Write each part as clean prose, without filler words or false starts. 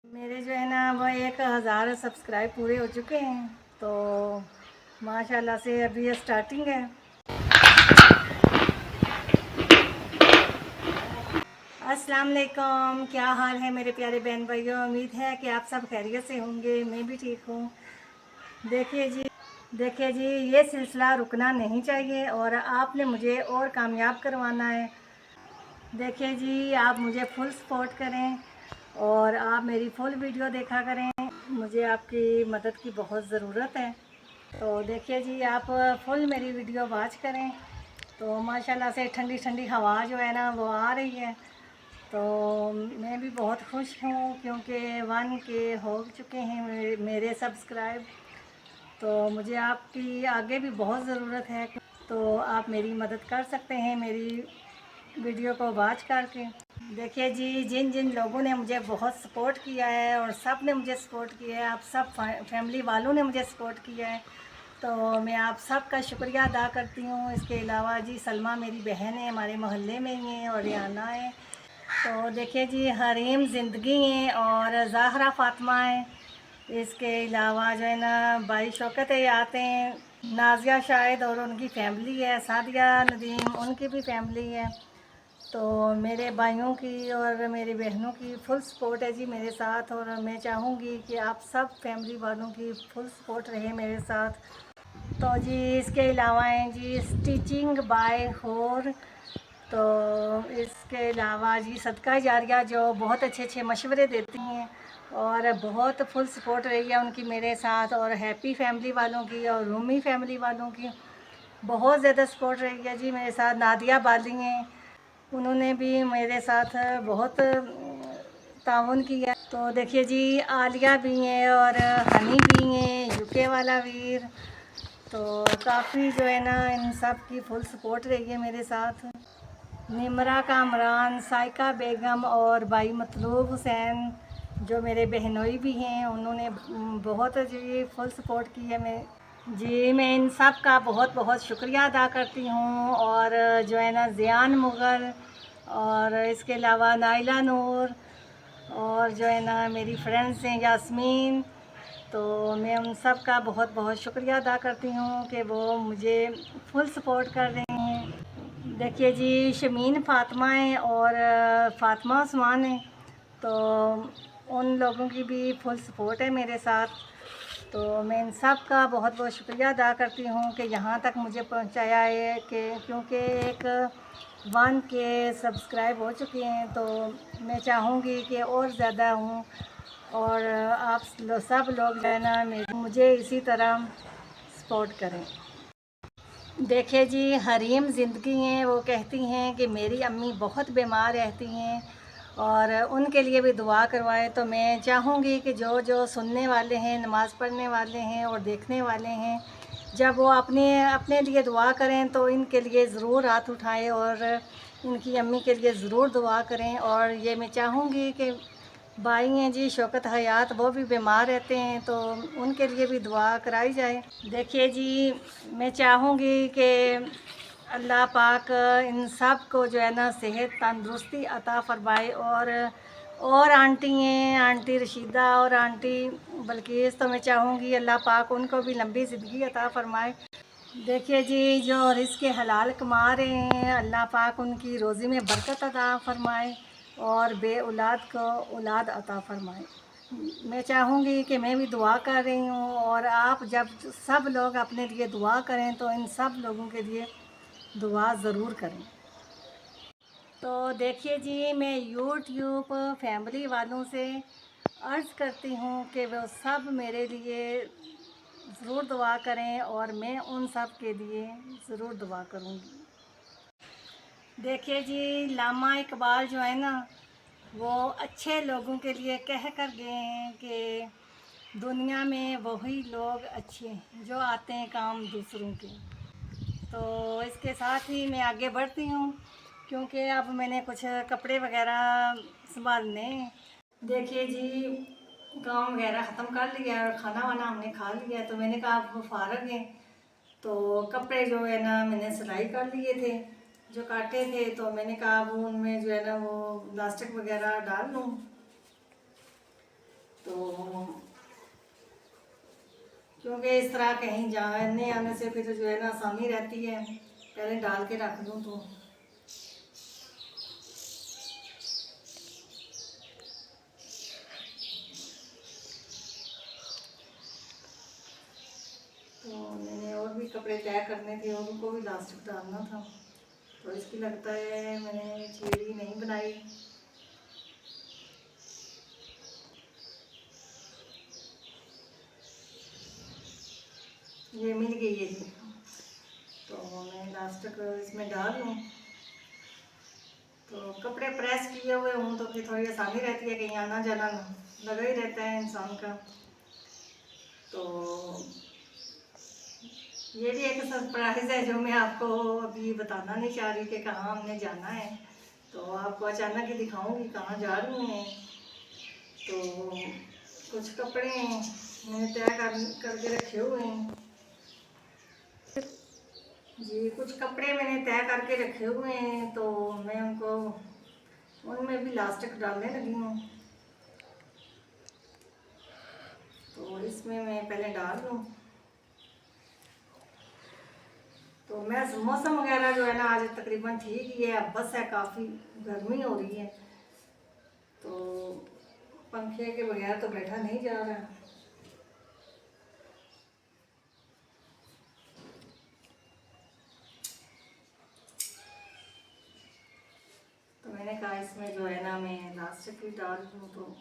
मेरे जो है ना वो 1000 सब्सक्राइब पूरे हो चुके हैं। तो माशाल्लाह से अभी ये स्टार्टिंग है। अस्सलाम वालेकुम, क्या हाल है मेरे प्यारे बहन भाइयों। उम्मीद है कि आप सब खैरियत से होंगे। मैं भी ठीक हूँ। देखिए जी देखिए जी, ये सिलसिला रुकना नहीं चाहिए और आपने मुझे और कामयाब करवाना है। देखिए जी, आप मुझे फुल सपोर्ट करें और आप मेरी फुल वीडियो देखा करें। मुझे आपकी मदद की बहुत ज़रूरत है। तो देखिए जी, आप फुल मेरी वीडियो वॉच करें। तो माशाल्लाह से ठंडी ठंडी हवा जो है ना वो आ रही है। तो मैं भी बहुत खुश हूँ क्योंकि 1K हो चुके हैं मेरे सब्सक्राइब। तो मुझे आपकी आगे भी बहुत ज़रूरत है। तो आप मेरी मदद कर सकते हैं मेरी वीडियो को वॉच करके। देखिए जी, जिन जिन लोगों ने मुझे बहुत सपोर्ट किया है और सब ने मुझे सपोर्ट किया है, आप सब फैमिली वालों ने मुझे सपोर्ट किया है, तो मैं आप सब का शुक्रिया अदा करती हूँ। इसके अलावा जी सलमा मेरी बहन है, हमारे मोहल्ले में ही है, और रियाना है। तो देखिए जी, हरीम ज़िंदगी है और ज़ाहरा फ़ातिमा है। इसके अलावा जो है ना भाई शौकत है आते हैं, नाजिया शाहिद और उनकी फ़ैमिली है, सादिया नदीम उनकी भी फ़ैमिली है। तो मेरे भाइयों की और मेरी बहनों की फुल सपोर्ट है जी मेरे साथ, और मैं चाहूँगी कि आप सब फैमिली वालों की फुल सपोर्ट रहे मेरे साथ। तो जी इसके अलावा हैं जी स्टिचिंग बाय होर। तो इसके अलावा जी सदका जारिया जो बहुत अच्छे अच्छे मशवरे देती हैं और बहुत फुल सपोर्ट रही है उनकी मेरे साथ, और हैप्पी फैमिली वालों की और रूमी फैमिली वालों की बहुत ज़्यादा सपोर्ट रही है जी मेरे साथ। नादिया बाली हैं, उन्होंने भी मेरे साथ बहुत ताउन किया। तो देखिए जी, आलिया भी हैं और हनी भी हैं, यूके वाला वीर। तो काफ़ी जो है ना इन सब की फुल सपोर्ट रही है मेरे साथ। निमरा कामरान, साइका बेगम और भाई मतलूब हुसैन जो मेरे बहनोई भी हैं, उन्होंने बहुत जी फुल सपोर्ट की है। मैं इन सब का बहुत बहुत शुक्रिया अदा करती हूँ। और जो है ना ज़ियान मुग़ल और इसके अलावा नाइला नूर और जो है ना मेरी फ्रेंड्स हैं यास्मीन। तो मैं उन सब का बहुत बहुत शुक्रिया अदा करती हूँ कि वो मुझे फुल सपोर्ट कर रही हैं। देखिए जी, शमीन फ़ातिमा है और फ़ातिमा उस्मान है। तो उन लोगों की भी फुल सपोर्ट है मेरे साथ। तो मैं इन सब का बहुत बहुत शुक्रिया अदा करती हूँ कि यहाँ तक मुझे पहुँचाया है, कि क्योंकि एक 1K सब्सक्राइब हो चुके हैं। तो मैं चाहूँगी कि और ज़्यादा हूँ और आप सब लोग जो है ना मुझे इसी तरह सपोर्ट करें। देखिए जी, हरीम ज़िंदगी हैं, वो कहती हैं कि मेरी अम्मी बहुत बीमार रहती हैं और उनके लिए भी दुआ करवाएं। तो मैं चाहूँगी कि जो जो सुनने वाले हैं, नमाज़ पढ़ने वाले हैं और देखने वाले हैं, जब वो अपने अपने लिए दुआ करें तो इनके लिए ज़रूर हाथ उठाएं और इनकी अम्मी के लिए ज़रूर दुआ करें। और ये मैं चाहूँगी कि भाई हैं जी शौकत हयात, वो भी बीमार रहते हैं, तो उनके लिए भी दुआ कराई जाए। देखिए जी, मैं चाहूँगी कि अल्लाह पाक इन सब को जो है ना सेहत तंदुरुस्ती अता फ़रमाए। और आंटी हैं, आंटी रशीदा और आंटी बल्किस, तो मैं चाहूँगी अल्लाह पाक उनको भी लंबी ज़िंदगी अता फ़रमाए। देखिए जी, जो रिज़्क़ हलाल कमा रहे हैं, अल्लाह पाक उनकी रोज़ी में बरकत अता फ़रमाए और बे औलाद को औलाद अता फ़रमाए। मैं चाहूँगी कि मैं भी दुआ कर रही हूँ, और आप जब सब लोग अपने लिए दुआ करें तो इन सब लोगों के लिए दुआ ज़रूर करें। तो देखिए जी, मैं यूट्यूब फैमिली वालों से अर्ज़ करती हूँ कि वो सब मेरे लिए ज़रूर दुआ करें और मैं उन सब के लिए ज़रूर दुआ करूँगी। देखिए जी, लामा इकबाल जो है ना वो अच्छे लोगों के लिए कह कर गए हैं कि दुनिया में वही लोग अच्छे हैं जो आते हैं काम दूसरों के। तो इसके साथ ही मैं आगे बढ़ती हूँ क्योंकि अब मैंने कुछ कपड़े वगैरह संभालने हैं। देखिए जी, काम वगैरह ख़त्म कर लिया और खाना वाना हमने खा लिया। तो मैंने कहा अब वो फ़ारग हैं, तो कपड़े जो है ना मैंने सिलाई कर लिए थे, जो काटे थे। तो मैंने कहा वो उनमें जो है ना वो प्लास्टिक वगैरह डाल लूँ। तो क्योंकि इस तरह कहीं जाने आने से फिर जो है ना आसानी रहती है, पहले डाल के रख दूँ तो मैंने और भी कपड़े तय करने थे और उनको भी लास्ट डालना था, तो इसकी लगता है मैंने चीरी नहीं बनाई। ये मिल गई है जी, तो मैं लास्ट तक इसमें डाल लूँ। तो कपड़े प्रेस किए हुए हूँ तो फिर थोड़ी आसानी रहती है, कहीं आना जाना लगा ही रहता है इंसान का। तो ये भी एक सरप्राइज़ है जो मैं आपको अभी बताना नहीं चाह रही कि कहाँ हमने जाना है, तो आपको अचानक ही दिखाऊंगी कहाँ जा रही हूँ मैं। तो कुछ कपड़े मैंने तय करके रखे हुए हैं जी, कुछ कपड़े मैंने तय करके रखे हुए हैं, तो मैं उनको उनमें भी लास्टिक डालने लगी हूँ। तो इसमें मैं पहले डाल दूँ। तो मैं मौसम वगैरह जो है ना आज तकरीबन ठीक ही है, अब बस है काफ़ी गर्मी हो रही है, तो पंखे के बगैर तो बैठा नहीं जा रहा। तो मैंने कहा इसमें जो है ना मैं लास्टिक भी डाल दूँ, तो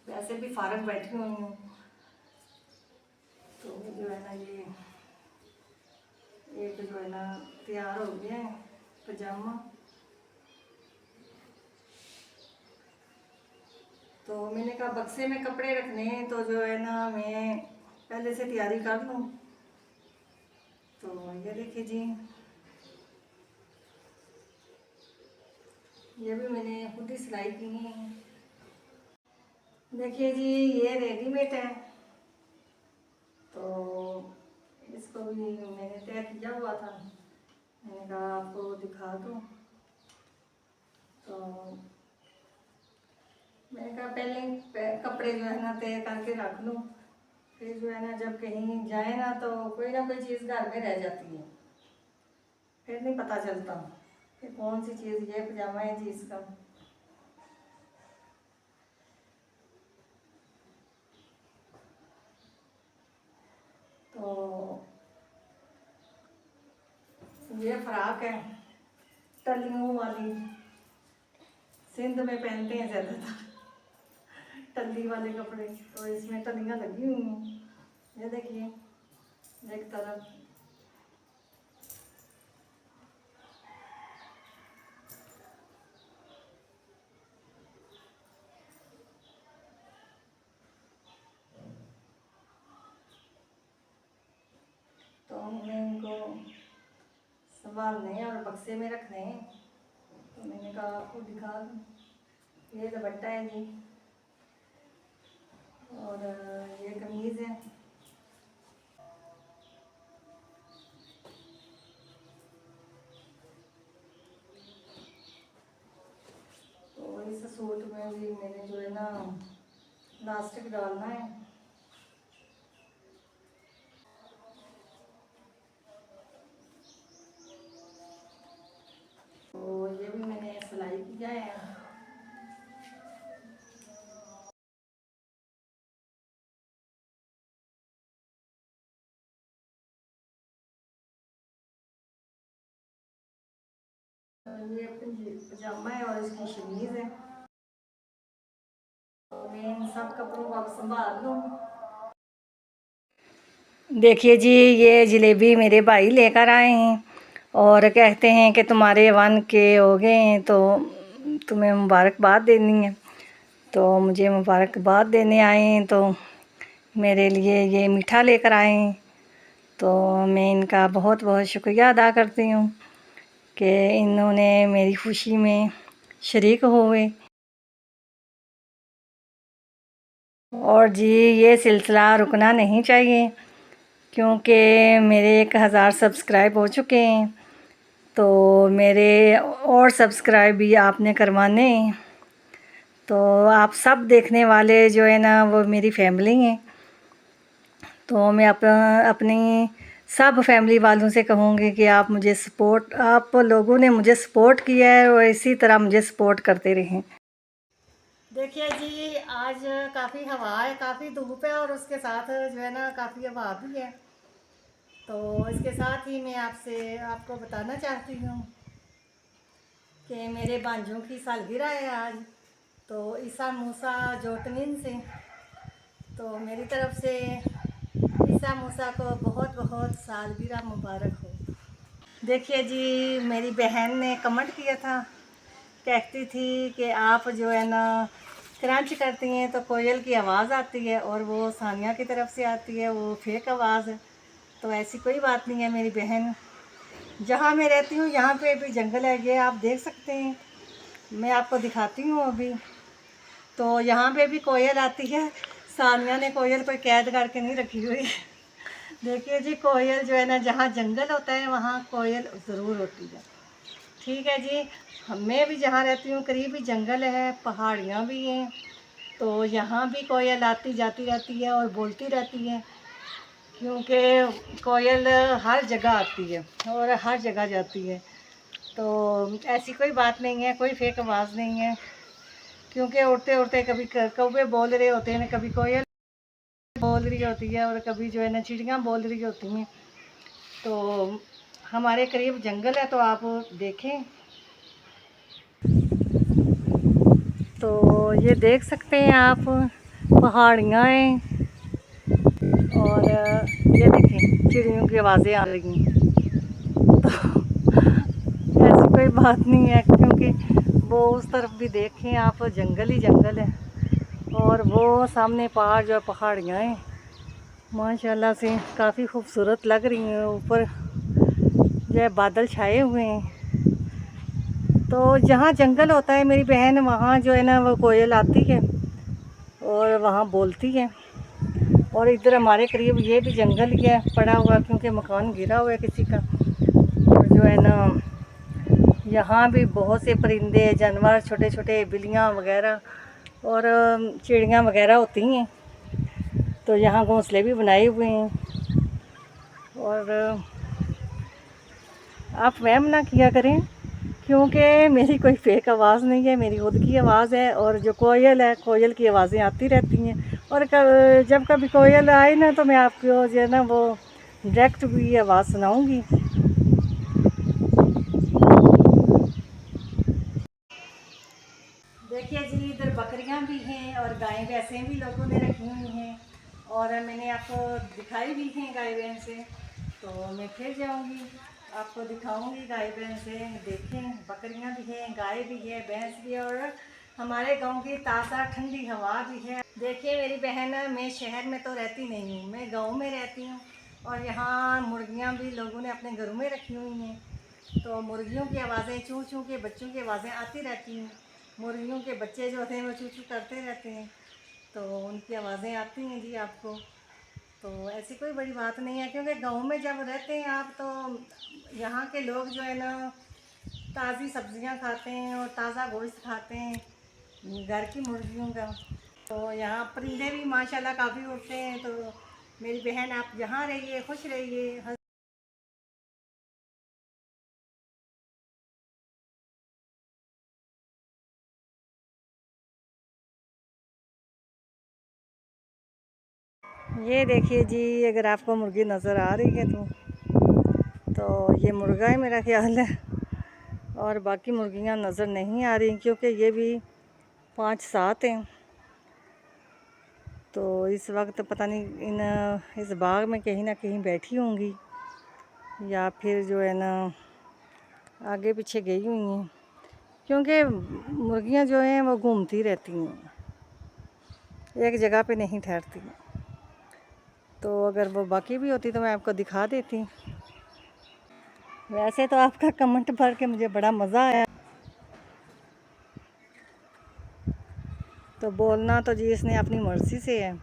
वैसे भी फारग बैठी हुई हूँ, तो जो है ना ये एक जो है ना तैयार हो गया है पजामा। तो मैंने कहा बक्से में कपड़े रखने हैं, तो जो है ना मैं पहले से तैयारी कर लूँ। तो ये देखिए जी, ये भी मैंने खुद ही सिलाई की है। देखिए जी, ये रेडीमेड है, तो इसको भी मैंने तय किया हुआ था, मैंने कहा आपको दिखा दूँ। तो मैंने कहा पहले कपड़े जो है ना तय करके रख लूँ, फिर जो है ना जब कहीं जाए ना तो कोई ना कोई चीज़ घर में रह जाती है, फिर नहीं पता चलता कि कौन सी चीज़, ये पजामा है जी इसका। तो ये फ्राक है टलियों वाली, सिंध में पहनते हैं ज़्यादातर टल्ली वाले कपड़े, तो इसमें टलियाँ लगी हुई हैं, ये देखिए एक तरफ। तो हमने इनको संभालने हैं और बक्से में रखने हैं, तो मैंने कहा आपको दिखा दूँ। ये दुपट्टा है जी, और ये कमीज़ है। तो इस सूट में भी मैंने जो है ना लास्टिक डालना है। तो ये भी मैंने सिलाई किया है। ये पजामा है और इसकी शमीज़ है, तो मैं इन सब कपड़ों को अब संभाल लूँ। देखिए जी, ये जलेबी मेरे भाई लेकर आए हैं और कहते हैं कि तुम्हारे 1K हो गए हैं, तो तुम्हें मुबारकबाद देनी है। तो मुझे मुबारकबाद देने आए हैं, तो मेरे लिए ये मीठा लेकर आए हैं, तो मैं इनका बहुत बहुत शुक्रिया अदा करती हूँ कि इन्होंने मेरी खुशी में शरीक हुए। और जी, ये सिलसिला रुकना नहीं चाहिए, क्योंकि मेरे 1000 सब्सक्राइब हो चुके हैं, तो मेरे और सब्सक्राइब भी आपने करवाने हैं। तो आप सब देखने वाले जो है ना वो मेरी फैमिली हैं। तो मैं अपनी सब फैमिली वालों से कहूँगी कि आप लोगों ने मुझे सपोर्ट किया है और इसी तरह मुझे सपोर्ट करते रहें। देखिए जी, आज काफ़ी हवा है, काफ़ी धूप है और उसके साथ जो है ना काफ़ी हवा भी है। तो इसके साथ ही मैं आपको बताना चाहती हूँ कि मेरे भांजों की सालगिरह है आज। तो ईसा मूसा जोटनिन से, तो मेरी तरफ से ईसा मूसा को बहुत बहुत सालगिरह मुबारक हो। देखिए जी, मेरी बहन ने कमेंट किया था, कहती थी कि आप जो है ना क्रंच करती हैं तो कोयल की आवाज़ आती है और वो सानिया की तरफ से आती है, वो फेक आवाज़ है। तो ऐसी कोई बात नहीं है मेरी बहन। जहाँ मैं रहती हूँ यहाँ पे भी जंगल है, ये आप देख सकते हैं, मैं आपको दिखाती हूँ अभी। तो यहाँ पे भी कोयल आती है, सानिया ने कोयल कोई कैद करके नहीं रखी हुई। देखिए जी, कोयल जो है ना जहाँ जंगल होता है वहाँ कोयल ज़रूर होती है। ठीक है जी, मैं भी जहाँ रहती हूँ करीब ही जंगल है, पहाड़ियाँ भी हैं, तो यहाँ भी कोयल आती जाती रहती है और बोलती रहती है, क्योंकि कोयल हर जगह आती है और हर जगह जाती है। तो ऐसी कोई बात नहीं है, कोई फेक आवाज़ नहीं है, क्योंकि उड़ते उड़ते कभी कौवे बोल रहे होते हैं, कभी कोयल बोल रही होती है और कभी जो है ना चिड़ियाँ बोल रही होती हैं। तो हमारे करीब जंगल है, तो आप देखें। तो ये देख सकते हैं आप, पहाड़ियाँ हैं और ये देखें चिड़ियों की आवाज़ें आ रही हैं। तो ऐसी कोई बात नहीं है, क्योंकि वो उस तरफ भी देखें आप, जंगल ही जंगल है और वो सामने पहाड़ जो है पहाड़ियाँ हैं, माशाल्लाह से काफ़ी खूबसूरत लग रही हैं। ऊपर जो है बादल छाए हुए हैं। तो जहाँ जंगल होता है मेरी बहन, वहाँ जो है ना वो कोयल आती है और वहाँ बोलती है। और इधर हमारे करीब ये भी जंगल ही है पड़ा हुआ, क्योंकि मकान गिरा हुआ है किसी का। और जो है ना यहाँ भी बहुत से परिंदे जानवर, छोटे छोटे बिल्लियाँ वगैरह और चिड़ियाँ वगैरह होती हैं। तो यहाँ घोंसले भी बनाए हुए हैं। और आप वहम ना किया करें, क्योंकि मेरी कोई फेक आवाज़ नहीं है, मेरी खुद की आवाज़ है। और जो कोयल है, कोयल की आवाज़ें आती रहती हैं। और जब कभी कोयल आए ना तो मैं आपको जो है ना वो डायरेक्ट भी आवाज़ सुनाऊंगी। देखिए जी, इधर बकरियां भी हैं और गाय भैंसें भी लोगों ने रखी हुई हैं, और मैंने आपको दिखाई भी हैं गाय भैंसें। तो मैं फिर जाऊंगी, आपको दिखाऊंगी गाय भैंसें। देखें, बकरियां भी हैं, गाय भी है, भैंस भी है और हमारे गांव की ताज़ा ठंडी हवा भी है। देखिए मेरी बहन, मैं शहर में तो रहती नहीं हूँ, मैं गाँव में रहती हूँ। और यहाँ मुर्गियाँ भी लोगों ने अपने घरों में रखी हुई हैं। तो मुर्गियों की आवाज़ें, चूँ चूँ के बच्चों की आवाज़ें आती रहती हैं। मुर्गियों के बच्चे जो होते हैं वो चू चू करते रहते हैं, तो उनकी आवाज़ें आती हैं जी आपको। तो ऐसी कोई बड़ी बात नहीं है, क्योंकि गांव में जब रहते हैं आप तो यहाँ के लोग जो है ना ताज़ी सब्जियां खाते हैं और ताज़ा गोश्त खाते हैं घर की मुर्गियों का। तो यहाँ परिंदे भी माशाल्लाह काफ़ी उड़ते हैं। तो मेरी बहन, आप जहाँ रहिए खुश रहिए। ये देखिए जी, अगर आपको मुर्गी नज़र आ रही है तो ये मुर्गा है मेरा ख्याल है, और बाकी मुर्गियां नज़र नहीं आ रही, क्योंकि ये भी 5-7 हैं। तो इस वक्त पता नहीं इस बाग में कहीं ना कहीं बैठी होंगी, या फिर जो है ना आगे पीछे गई हुई हैं, क्योंकि मुर्गियां जो हैं वो घूमती रहती हैं, एक जगह पे नहीं ठहरती। तो अगर वो बाकी भी होती तो मैं आपको दिखा देती। वैसे तो आपका कमेंट पढ़ के मुझे बड़ा मज़ा आया। तो बोलना तो जी इसने अपनी मर्ज़ी से है।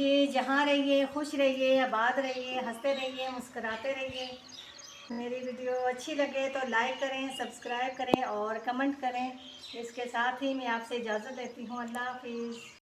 जी, जहाँ रहिए खुश रहिए, आबाद रहिए, हंसते रहिए, मुस्कुराते रहिए। मेरी वीडियो अच्छी लगे तो लाइक करें, सब्सक्राइब करें और कमेंट करें। इसके साथ ही मैं आपसे इजाज़त लेती हूँ। अल्लाह हाफिज़।